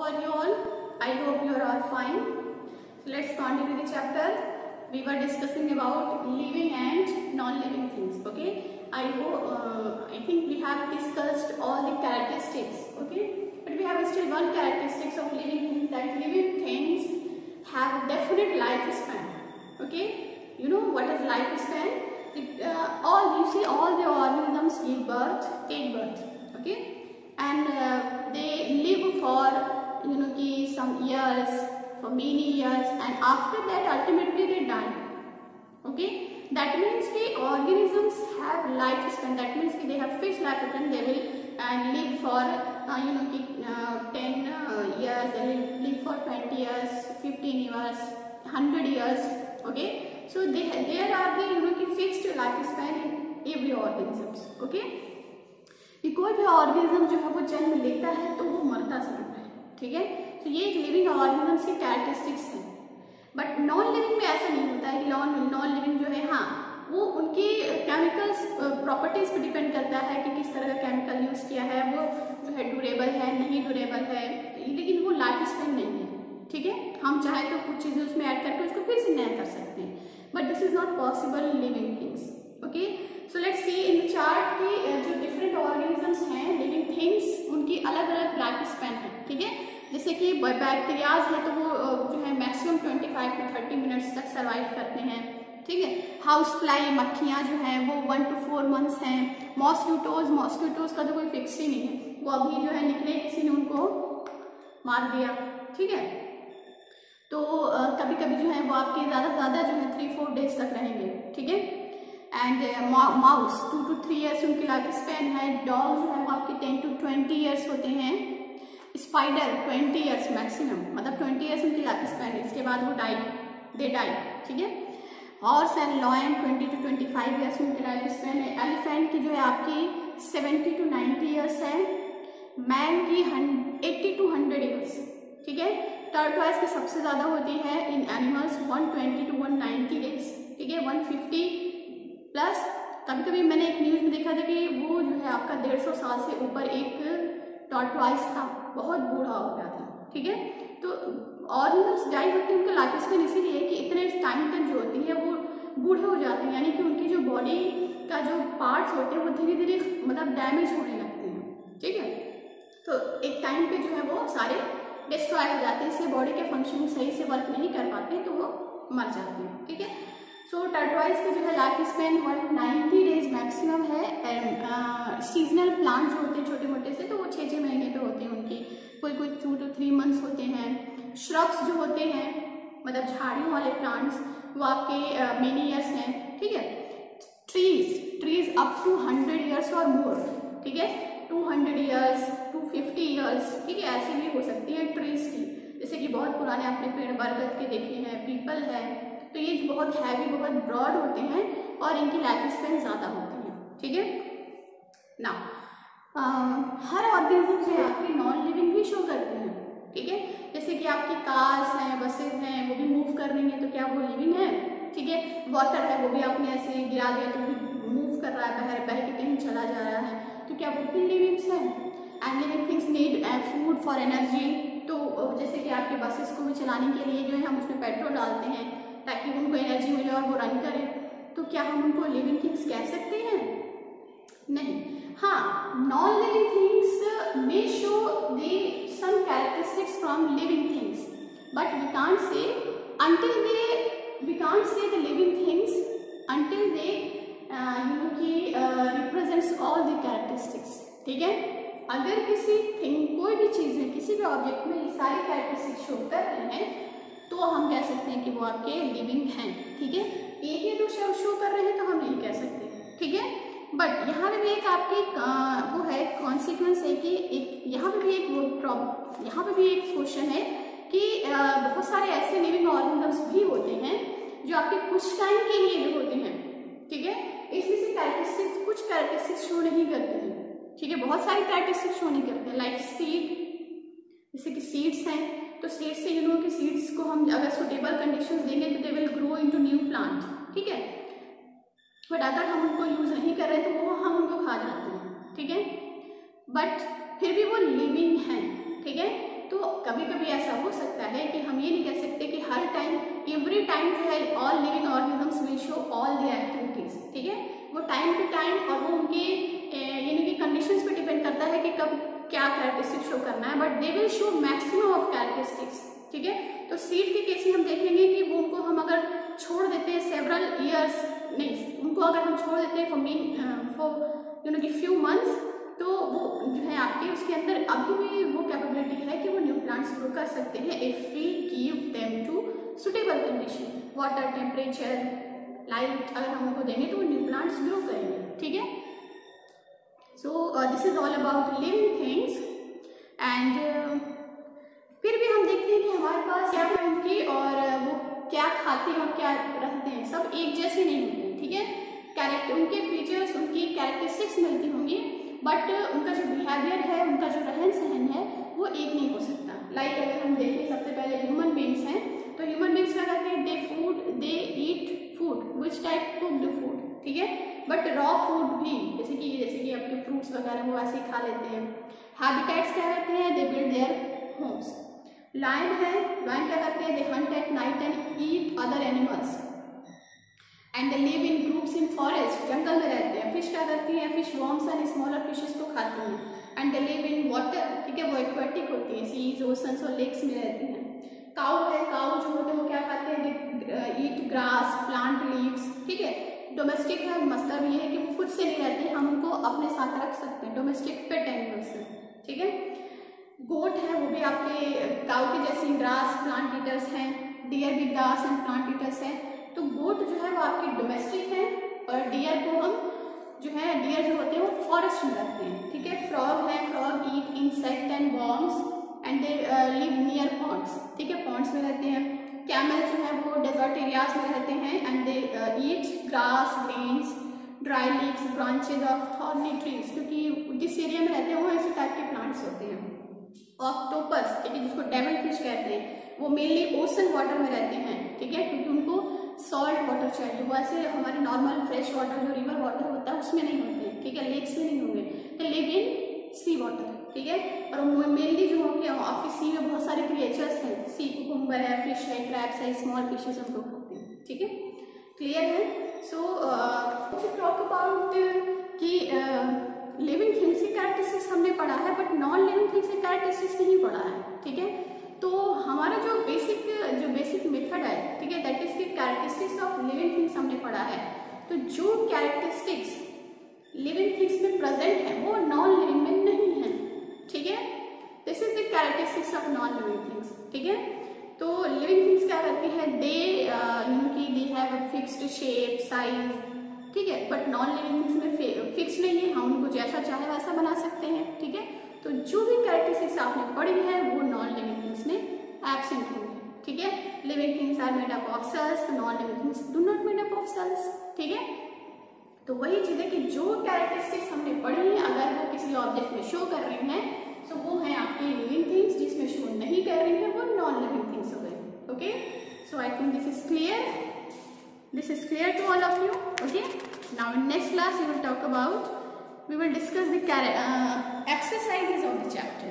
are you all? I hope you are all fine. So let's continue the chapter. We were discussing about living and non-living things. Okay. I think we have discussed all the characteristics. Okay. But we have still one characteristics of living things, that living things have definite lifespan. Okay. You know what is lifespan? All the organisms give birth, take birth. Okay. And they live for some years, for many years, and after that ultimately they die. Okay, that means the organisms have lifespan. That means they have fixed lifespan. They will live for 10 years. They will live for 20 years, 15 years, 100 years. Okay, so there are the fixed lifespan in every organisms. Okay, कोई भी organism जो है वो जन्म लेता है तो वो मरता जरूर है. ठीक है, तो ये एक लिविंग ऑर्गेनिजम्स की कैरेक्टरिस्टिक्स है. बट नॉन लिविंग में ऐसा नहीं होता है कि नॉन लिविंग जो है, हाँ, वो उनकी केमिकल्स प्रॉपर्टीज पर डिपेंड करता है कि किस तरह का केमिकल यूज किया है, वो जो है ड्यूरेबल है, नहीं ड्यूरेबल है, लेकिन वो लाइफ स्पेन नहीं है. ठीक है, हम चाहे तो कुछ चीजें उसमें ऐड करके उसको फिर से नया कर सकते हैं, but this is not possible in living things. Okay, so let's see in the chart की जो डिफरेंट ऑर्गेनिजम्स हैं, लिविंग थिंग्स, उनकी अलग अलग लाइफ स्पेन है. ठीक है, जैसे कि बैक्टीरियाज है तो वो जो है मैक्सिमम 25 to 30 मिनट्स तक सर्वाइव करते हैं. ठीक है, हाउस फ्लाई मक्खियाँ जो हैं वो 1 to 4 मंथ्स हैं. मॉस्किटोज का तो कोई फिक्स ही नहीं है, वो अभी जो है निकले, किसी ने उनको मार दिया. ठीक है, तो कभी कभी जो है वो आपके ज़्यादा से ज़्यादा जो है 3-4 डेज तक रहेंगे. ठीक है, एंड माउस 2 to 3 ईयर्स उनकी लाइफ स्पेन है. डॉग जो है वो आपके 10 to 20 ईयर्स होते हैं. स्पाइडर 20 ईयर्स मैक्सिमम, मतलब 20 ईयर्स उनकी लाइफ स्पेन है, इसके बाद वो दे डाई. ठीक है, horse and lion 20 to 25 years उनकी लाइफ स्पेन है. एलिफेंट की जो है आपकी 70 to 90 ईयर्स है. मैन की 80 to 100 ईयर्स. ठीक है, टर्टवाइज की सबसे ज़्यादा होती है इन एनिमल्स 120 to 190 डेज. ठीक है, 150 प्लस. कभी कभी मैंने एक न्यूज में देखा था कि वो जो है आपका 150 साल से ऊपर एक टॉर्टवाइज था, बहुत बूढ़ा हो गया था. ठीक है, तो ऑर्गेनिजम्स डाई होते हैं, उनका लाइफ स्पेन इसीलिए कि इतने टाइम तक जो होती है वो बूढ़े हो जाते हैं, यानी कि उनकी जो बॉडी का जो पार्ट्स होते हैं वो धीरे धीरे मतलब डैमेज होने लगते हैं. ठीक है, तो एक टाइम पे जो है वो सारे डिस्ट्रॉय हो जाते हैं, इससे बॉडी के फंक्शन सही से वर्क नहीं कर पाते तो वो मर जाते हैं. ठीक है, सो टर्टवाइज का जो है लाइफ स्पेन 190 डेज मैक्सिमम है. एंड सीजनल प्लांट जो होते हैं छोटे मोटे से, तो वो 6-6 महीने पे होते हैं उनकी, कोई 2 to 3 मंथ्स होते हैं. श्रब्स जो होते हैं, मतलब झाड़ियों वाले प्लांट्स, वो आपके मेनी ईयर्स हैं. ठीक है, ट्रीज अप टू 100 ईयर्स और मोर. ठीक है, 200 ईयर्स, 250 ईयर्स. ठीक है, ऐसे भी हो सकती है ट्रीज की, जैसे कि बहुत पुराने आपने पेड़ बरगद के देखे हैं, पीपल है, तो ये बहुत हैवी, बहुत ब्रॉड होते हैं और इनकी लाइफ स्पेन ज़्यादा होती है. ठीक है ना, हर ऑर्गेनिज्म से आपकी नॉन लिविंग भी शो करते हैं. ठीक है, जैसे कि आपकी कार्स हैं, बसेस हैं, वो भी मूव कर रही हैं, तो क्या वो लिविंग है? ठीक है, वाटर है, वो भी आपने ऐसे गिरा दिया तो भी मूव कर रहा है, बह के कहीं चला जा रहा है, तो क्या वो भी लिविंग्स हैं? And living things need food for energy. तो जैसे कि आपके बसेस को भी चलाने के लिए जो है हम उसमें पेट्रोल डालते हैं ताकि उनको एनर्जी मिले और वो रन करें, तो क्या हम उनको लिविंग थिंग्स कह सकते हैं? नहीं. हाँ, non living things may show they some characteristics from living things, but we can't say the living things until they represents all the characteristics. ठीक है, अगर किसी थिंग, कोई भी चीज है, किसी भी ऑब्जेक्ट में ये सारे कैरेक्टरिस्टिक्स शो कर रहे हैं तो हम कह सकते हैं कि वो आपके लिविंग हैं. ठीक है, एक ही तो शो कर रहे हैं तो हम नहीं कह सकते. ठीक है, बट यहाँ पे भी एक आपकी वो है कॉन्सिक्वेंस है कि यहाँ पे भी एक क्वेश्चन है कि बहुत सारे ऐसे लिविंग ऑर्गेनिजम्स भी होते हैं जो आपके कुछ टाइम के लिए जो होते हैं. ठीक है, इसमें से कैरेक्टरिस्टिक्स, कुछ कैरेक्टरिस्टिक्स शो नहीं करते हैं. ठीक है, बहुत सारी कैरेक्टरिस्टिक्स शो नहीं करते हैं, लाइक सीड, जैसे कि सीड्स हैं, तो सीड्स से कि सीड्स को हम अगर सुटेबल कंडीशंस देंगे तो they will grow into new plant. ठीक है, बट अगर हम उनको यूज नहीं कर रहे तो वो हम उनको खा जाते हैं. ठीक है, बट फिर भी वो लिविंग हैं. ठीक है, तो कभी कभी ऐसा हो सकता है कि हम ये नहीं कह सकते कि हर टाइम एवरी टाइम जो है all living organisms will show all their activities, ठीक है। वो टाइम टू टाइम और वो उनके यानी कि कंडीशंस पे डिपेंड करता है कि कब क्या कैरेक्टरिस्टिक्स शो करना है, but they will show maximum of characteristics, ठीक है। तो सीड के केस में हम देखेंगे कि वो उनको हम अगर छोड़ देते हैं सेवरल ईयर्स, नहीं उनको अगर हम छोड़ देते हैं फॉर फ्यू मंथ्स, तो वो जो है आपके उसके अंदर अभी भी वो कैपेबिलिटी है कि वो न्यू प्लांट्स ग्रो कर सकते हैं if we give them to suitable condition, water, temperature, light अगर हम उनको देंगे तो वो न्यू प्लांट्स ग्रो करेंगे, ठीक है। So this is all about living things. And फिर भी हम देखते हैं कि हमारे पास क्या है उनकी और वो क्या खाते हैं और क्या रखते हैं, सब एक जैसे नहीं होते, ठीक है। कैरेक्टर उनके फीचर्स, उनकी कैरेक्टरिस्टिक्स मिलती होंगी, बट उनका जो बिहेवियर है, उनका जो रहन सहन है वो एक नहीं हो सकता। लाइक अगर हम देखें सबसे पहले ह्यूमन बींग्स हैं, तो ह्यूमन बींग्स क्या करते हैं, they eat food which type cooked food, ठीक है, बट रॉ फूड भी जैसे कि आपके फ्रूट्स वगैरह वो ऐसे ही खा लेते हैं। हैबिटेट्स क्या करते हैं, they build their homes. Lion है, लायन क्या करते हैं, they hunt at night and eat other animals and they live in groups in forest, जंगल में रहते हैं। फिश क्या करती हैं, fish worms and smaller fishes को खाती हैं। And they live in water, ठीक है, वो एक्वेटिक होती है, सीज, ओशंस और लेक्स में रहती हैं। काऊ है, काऊ जो होते हैं वो क्या खाते हैं, ईट ग्रास, प्लांट लीव्स, ठीक है। डोमेस्टिक है, मतलब ये है कि वो खुद से नहीं रहते, हम उनको अपने साथ रख सकते हैं, डोमेस्टिक पेट एनिमल्स हैं, ठीक है। गोट है, वो भी आपके काऊ के जैसे ग्रास प्लांट ईटर्स हैं। डियर भी ग्रास एंड प्लांट ईटर्स हैं। तो गोट जो है वो आपकी डोमेस्टिक है और डियर को हम जो है, डियर जो होते हैं वो फॉरेस्ट में रहते हैं, ठीक है। फ्रॉग है, frog eat insect and worms and they live near ponds, ठीक है, पॉन्ड्स में रहते हैं। कैमल जो है वो डेजर्ट एरियाज में रहते हैं and they eat grass, grains, dry leaves, branches of thorny trees, क्योंकि जिस एरिया में रहते हैं वहाँ इसी टाइप के प्लांट्स होते हैं। ऑक्टोपस, ठीक है, जिसको डेविल फिश कहते हैं, वो मेनली ओशन वाटर में रहते हैं, ठीक है, क्योंकि उनको सॉल्ट वाटर चाहिए। वो ऐसे हमारे नॉर्मल फ्रेश वाटर जो रिवर वाटर होता है उसमें नहीं होते हैं, ठीक है, लेक्स में नहीं होंगे, तो लिव इन सी वाटर, ठीक है। और मेनली जो होंगे आपके सी में बहुत सारे क्रिएचर्स हैं, सी कुकुम्बर है, फिश है, क्रैब्स है, स्मॉल फिशेस हम लोग खाते हैं, ठीक है, क्लियर है। सो टॉक अबाउट कि लिविंग थिंग्स की कैरेक्टरिस्टिक्स हमने पढ़ा है, बट नॉन लिविंग थिंग्स की कैरेक्टरिस्टिक्स नहीं पढ़ा है, ठीक है। तो हमारा जो बेसिक मेथड है, ठीक है, that is the characteristics of living things हमने पढ़ा है। तो जो कैरेक्टरिस्टिक्स लिविंग थिंग्स में प्रेजेंट है वो नॉन लिविंग में नहीं है, ठीक है। This is the characteristics of non living things, ठीक है। तो लिविंग थिंग्स क्या करती है, they have a fixed shape, size, ठीक है, बट नॉन लिविंग थिंग्स में फिक्स नहीं है, हम उनको जैसा चाहे वैसा बना सकते हैं, ठीक है। तो जो भी कैरेक्टरिस्टिक्स आपने पढ़ी है वो नॉन लिविंग थिंग्स में एब्सेंट होंगे, ठीक है। Living things are made up of cells, non living things do not made up of cells, ठीक है। तो वही चीज है कि जो कैरेक्टरिस्टिक्स हमने पढ़ी है अगर वो किसी ऑब्जेक्ट में शो कर रही हैं तो वो है आपकी लिविंग थिंग्स, जिसमें शो नहीं कर रही है वो नॉन लिविंग थिंग्स हो गई, okay. So I think this is clear, this is clear to all of you, okay. Now in next class we will talk about, we will discuss the exercises of the chapter.